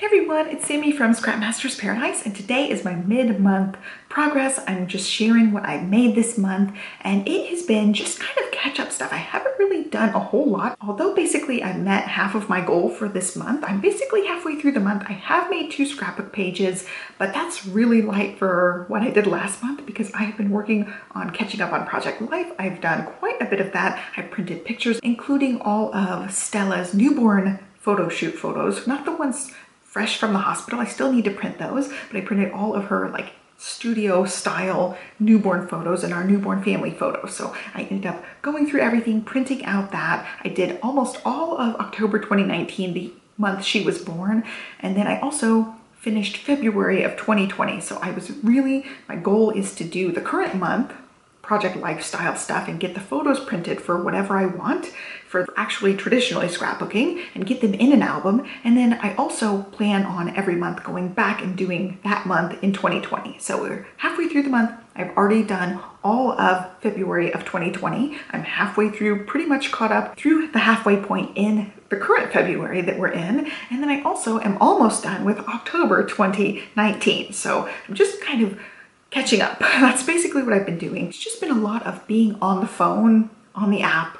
Hey everyone, it's Sammy from Scrapmaster's Paradise, and today is my mid-month progress. I'm just sharing what I made this month, and it has been just kind of catch-up stuff. I haven't really done a whole lot, although basically I met half of my goal for this month. I'm basically halfway through the month. I have made 2 scrapbook pages, but that's really light for what I did last month because I have been working on catching up on Project Life. I've done quite a bit of that. I printed pictures, including all of Stella's newborn photo shoot photos, not the ones fresh from the hospital. I still need to print those, but I printed all of her like studio style newborn photos and our newborn family photos. So I ended up going through everything, printing out that. I did almost all of October 2019, the month she was born. And then I also finished February of 2020. So I was really, my goal is to do the current month, Project Lifestyle stuff, and get the photos printed for whatever I want for actually traditionally scrapbooking and get them in an album. And then I also plan on every month going back and doing that month in 2020. So we're halfway through the month. I've already done all of February of 2020. I'm halfway through, pretty much caught up through the halfway point in the current February that we're in. And then I also am almost done with October 2019. So I'm just kind of catching up. That's basically what I've been doing. It's just been a lot of being on the phone, on the app,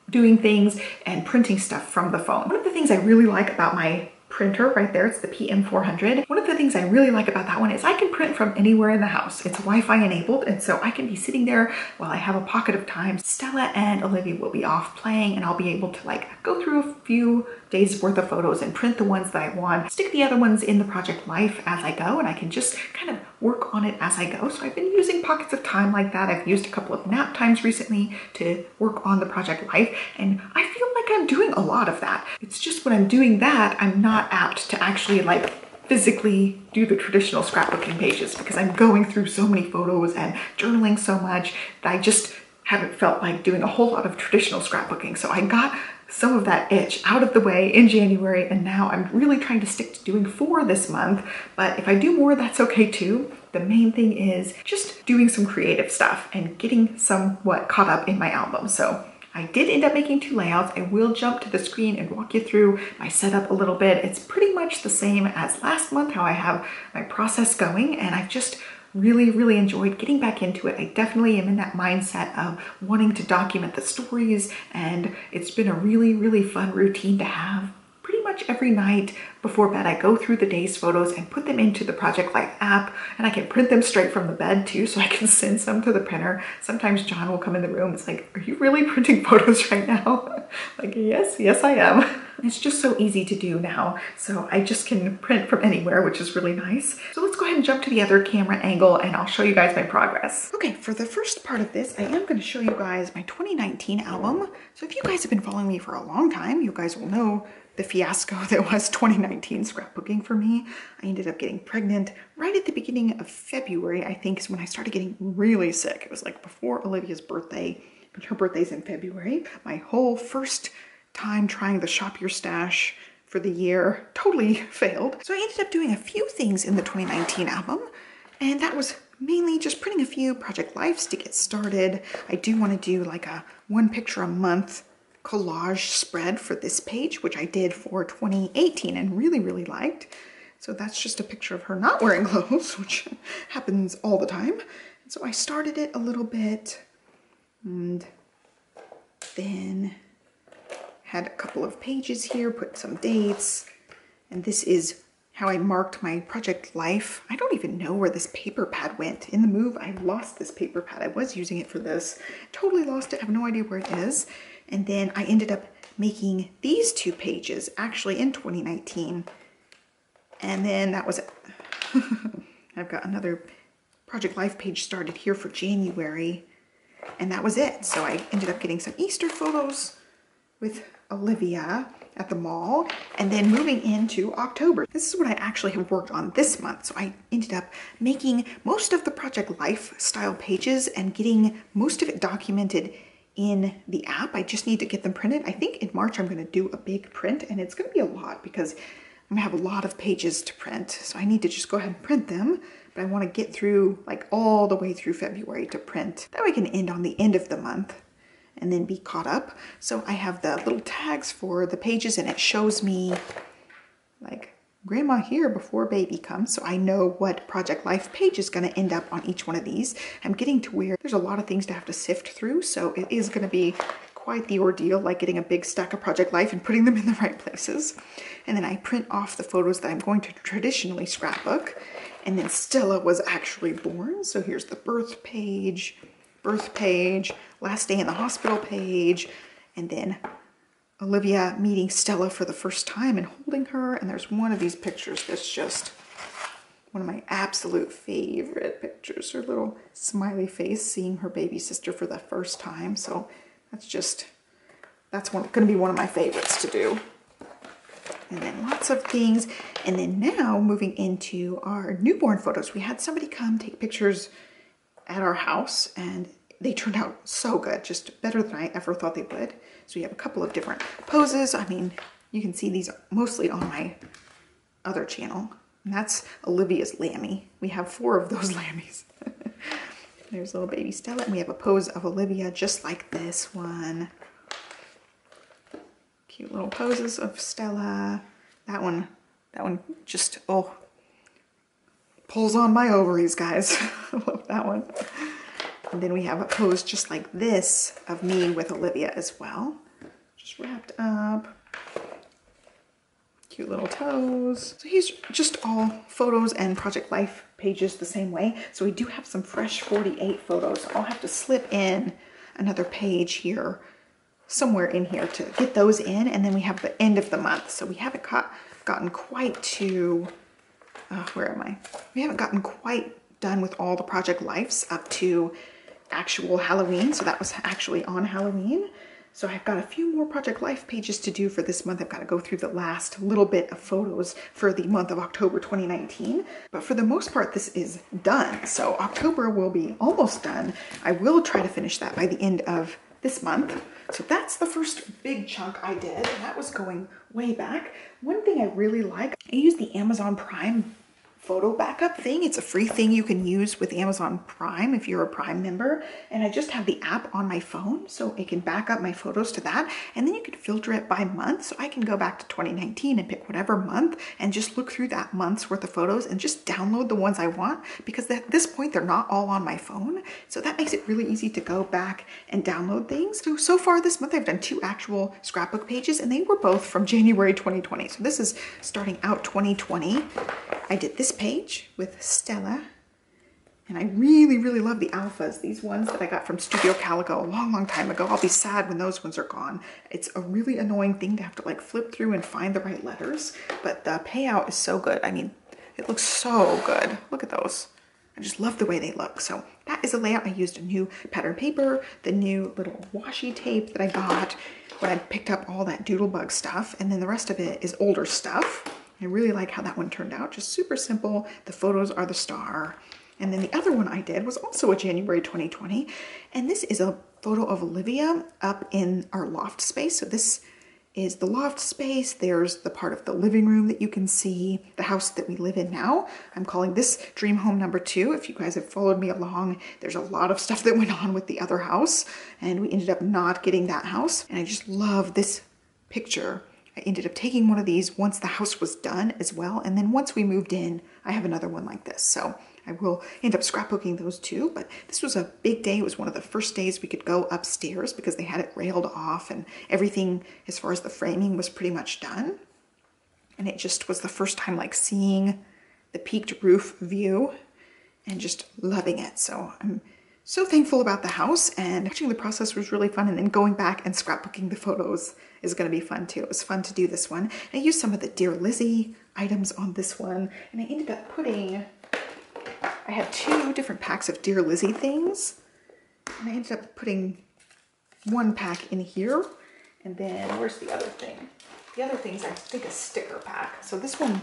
doing things and printing stuff from the phone. One of the things I really like about my printer right there, it's the PM400. One of the things I really like about that one is I can print from anywhere in the house. It's Wi-Fi enabled, and so I can be sitting there while I have a pocket of time. Stella and Olivia will be off playing, and I'll be able to like go through a few days worth of photos and print the ones that I want, stick the other ones in the Project Life as I go, and I can just kind of work on it as I go. So I've been using pockets of time like that. I've used a couple of nap times recently to work on the Project Life, and I feel like I'm doing a lot of that. It's just when I'm doing that, I'm not apt to actually like physically do the traditional scrapbooking pages because I'm going through so many photos and journaling so much that I just haven't felt like doing a whole lot of traditional scrapbooking. So I got some of that itch out of the way in January, and now I'm really trying to stick to doing 4 this month. But if I do more, that's okay too. The main thing is just doing some creative stuff and getting somewhat caught up in my album. So I did end up making 2 layouts. I will jump to the screen and walk you through my setup a little bit. It's pretty much the same as last month, how I have my process going, and I've just really enjoyed getting back into it. I definitely am in that mindset of wanting to document the stories, and it's been a really fun routine to have. Pretty much every night before bed, I go through the day's photos and put them into the Project Life app, and I can print them straight from the bed too, so I can send some to the printer. Sometimes John will come in the room. It's like, are you really printing photos right now? Like, yes, I am. It's just so easy to do now. So I just can print from anywhere, which is really nice. So let's go ahead and jump to the other camera angle and I'll show you guys my progress. Okay, for the first part of this, I am going to show you guys my 2019 album. So if you guys have been following me for a long time, you guys will know the fiasco that was 2019 scrapbooking for me. I ended up getting pregnant right at the beginning of February, I think, is when I started getting really sick. It was like before Olivia's birthday, but her birthday's in February. My whole first time trying the Shop Your Stash for the year totally failed. So I ended up doing a few things in the 2019 album, and that was mainly just printing a few Project Lives to get started. I do want to do like a 1 picture a month collage spread for this page, which I did for 2018 and really liked. So that's just a picture of her not wearing clothes, which happens all the time. And so I started it a little bit and then had a couple of pages here, put some dates, and this is how I marked my Project Life. I don't even know where this paper pad went. In the move, I lost this paper pad. I was using it for this. Totally lost it. I have no idea where it is. And then I ended up making these 2 pages actually in 2019. And then that was it. I've got another Project Life page started here for January. And that was it. So I ended up getting some Easter photos with Olivia at the mall, and then moving into October. This is what I actually have worked on this month. So I ended up making most of the Project Lifestyle pages and getting most of it documented in the app. I just need to get them printed. I think in March I'm going to do a big print, and it's going to be a lot because I'm going to have a lot of pages to print. So I need to just go ahead and print them, but I want to get through like all the way through February to print. That way I can end on the end of the month and then be caught up. So I have the little tags for the pages, and it shows me like grandma here before baby comes, so I know what Project Life page is going to end up on each one of these. I'm getting to where there's a lot of things to have to sift through, so it is going to be quite the ordeal, like getting a big stack of Project Life and putting them in the right places. And then I print off the photos that I'm going to traditionally scrapbook. And then Stella was actually born, so here's the birth page, last day in the hospital page, and then Olivia meeting Stella for the first time and holding her. And there's one of these pictures that's just one of my absolute favorite pictures. Her little smiley face seeing her baby sister for the first time. So that's going to be one of my favorites to do. And then lots of things. And then now moving into our newborn photos. We had somebody come take pictures at our house and they turned out so good, just better than I ever thought they would. So we have a couple of different poses. I mean, you can see these mostly on my other channel. And that's Olivia's Lammy. We have 4 of those Lammies. There's little baby Stella, and we have a pose of Olivia just like this one. Cute little poses of Stella. That one just, oh, pulls on my ovaries, guys. I love that one. And then we have a pose just like this of me with Olivia as well. Just wrapped up. Cute little toes. So here's just all photos and Project Life pages the same way. So we do have some fresh 48 photos. I'll have to slip in another page here, somewhere in here to get those in. And then we have the end of the month. So we haven't gotten quite to, where am I? We haven't gotten quite done with all the Project Lives up to actual Halloween. So that was actually on Halloween. So I've got a few more Project Life pages to do for this month. I've got to go through the last little bit of photos for the month of October 2019. But for the most part, this is done. So October will be almost done. I will try to finish that by the end of this month. So that's the first big chunk I did, and that was going way back. One thing I really like, I use the Amazon Prime photo backup thing. It's a free thing you can use with Amazon Prime if you're a Prime member. And I just have the app on my phone so it can back up my photos to that. And then you can filter it by month. So I can go back to 2019 and pick whatever month and just look through that month's worth of photos and just download the ones I want, because at this point they're not all on my phone. So that makes it really easy to go back and download things. So far this month I've done 2 actual scrapbook pages, and they were both from January 2020. So this is starting out 2020. I did this page with Stella, and I really, really love the alphas. These ones that I got from Studio Calico a long, long time ago. I'll be sad when those ones are gone. It's a really annoying thing to have to like flip through and find the right letters, but the payout is so good. I mean, it looks so good. Look at those. I just love the way they look. So that is a layout. I used a new pattern paper, the new little washi tape that I got when I picked up all that Doodlebug stuff, and then the rest of it is older stuff. I really like how that one turned out. Just super simple. The photos are the star. And then the other one I did was also a January 2020. And this is a photo of Olivia up in our loft space. So this is the loft space. There's the part of the living room that you can see, the house that we live in now. I'm calling this Dream Home number 2. If you guys have followed me along, there's a lot of stuff that went on with the other house, and we ended up not getting that house. And I just love this picture. I ended up taking one of these once the house was done as well. And then once we moved in, I have another one like this. So I will end up scrapbooking those too. But this was a big day. It was one of the first days we could go upstairs because they had it railed off, and everything as far as the framing was pretty much done. And it just was the first time like seeing the peaked roof view and just loving it. So I'm so thankful about the house, and watching the process was really fun. And then going back and scrapbooking the photos is going to be fun too. It was fun to do this one. I used some of the Dear Lizzie items on this one, and I ended up putting, I had 2 different packs of Dear Lizzie things, and I ended up putting 1 pack in here. And then where's the other thing? The other thing's I think a sticker pack. So this one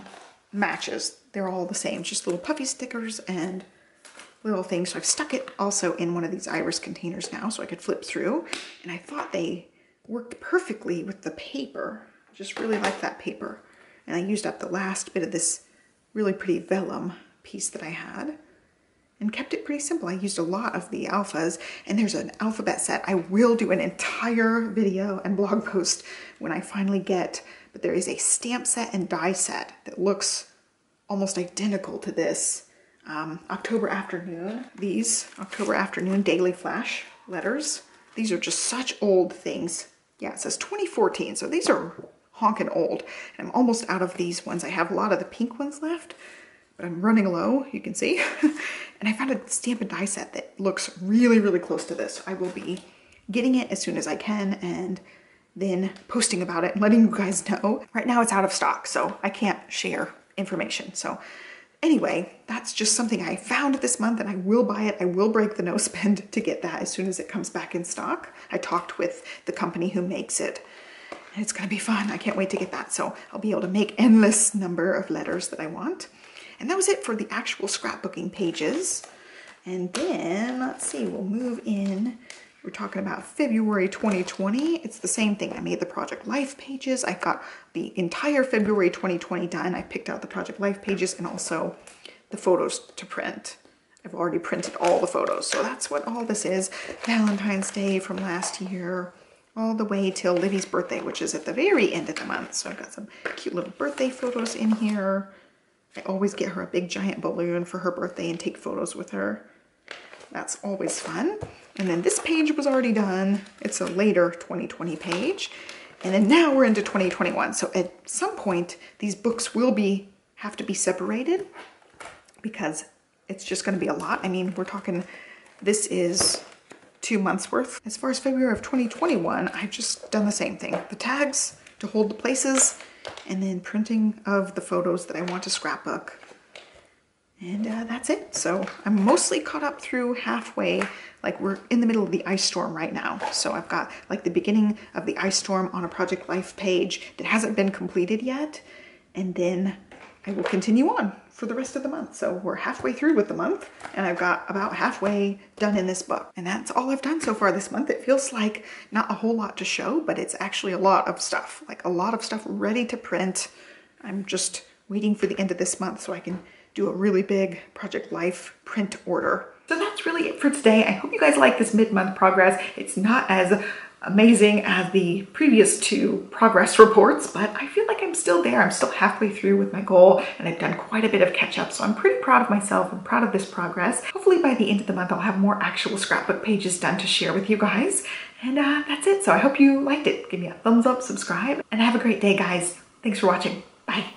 matches. They're all the same, just little puffy stickers and little things. So I've stuck it also in one of these iris containers now so I could flip through, and I thought they worked perfectly with the paper. Just really like that paper. And I used up the last bit of this really pretty vellum piece that I had and kept it pretty simple. I used a lot of the alphas, and there's an alphabet set. I will do an entire video and blog post when I finally get but there is a stamp set and die set that looks almost identical to this. October Afternoon, these October Afternoon Daily Flash letters. These are just such old things. Yeah, it says 2014, so these are honking old. And I'm almost out of these ones. I have a lot of the pink ones left, but I'm running low, you can see. And I found a stamp and die set that looks really, really close to this. I will be getting it as soon as I can and then posting about it and letting you guys know. Right now it's out of stock, so I can't share information. So anyway, that's just something I found this month and I will buy it. I will break the no spend to get that as soon as it comes back in stock. I talked with the company who makes it and it's gonna be fun. I can't wait to get that. So I'll be able to make endless number of letters that I want. And that was it for the actual scrapbooking pages. And then let's see, we'll move in. We're talking about February 2020. It's the same thing. I made the Project Life pages. I got the entire February 2020 done. I picked out the Project Life pages and also the photos to print. I've already printed all the photos. So that's what all this is. Valentine's Day from last year, all the way till Livy's birthday, which is at the very end of the month. So I've got some cute little birthday photos in here. I always get her a big giant balloon for her birthday and take photos with her. That's always fun. And then this page was already done. It's a later 2020 page. And then now we're into 2021. So at some point, these books will have to be separated because it's just gonna be a lot. I mean, we're talking, this is 2 months worth. As far as February of 2021, I've just done the same thing. The tags to hold the places and then printing of the photos that I want to scrapbook. And that's it. So I'm mostly caught up through halfway, like we're in the middle of the ice storm right now. So I've got like the beginning of the ice storm on a Project Life page that hasn't been completed yet. And then I will continue on for the rest of the month. So we're halfway through with the month and I've got about halfway done in this book. And that's all I've done so far this month. It feels like not a whole lot to show, but it's actually a lot of stuff, like a lot of stuff ready to print. I'm just waiting for the end of this month so I can do a really big Project Life print order. So that's really it for today. I hope you guys like this mid-month progress. It's not as amazing as the previous 2 progress reports, but I feel like I'm still there. I'm still halfway through with my goal and I've done quite a bit of catch up. So I'm pretty proud of myself and proud of this progress. Hopefully by the end of the month, I'll have more actual scrapbook pages done to share with you guys. And that's it. So I hope you liked it. Give me a thumbs up, subscribe, and have a great day, guys. Thanks for watching. Bye.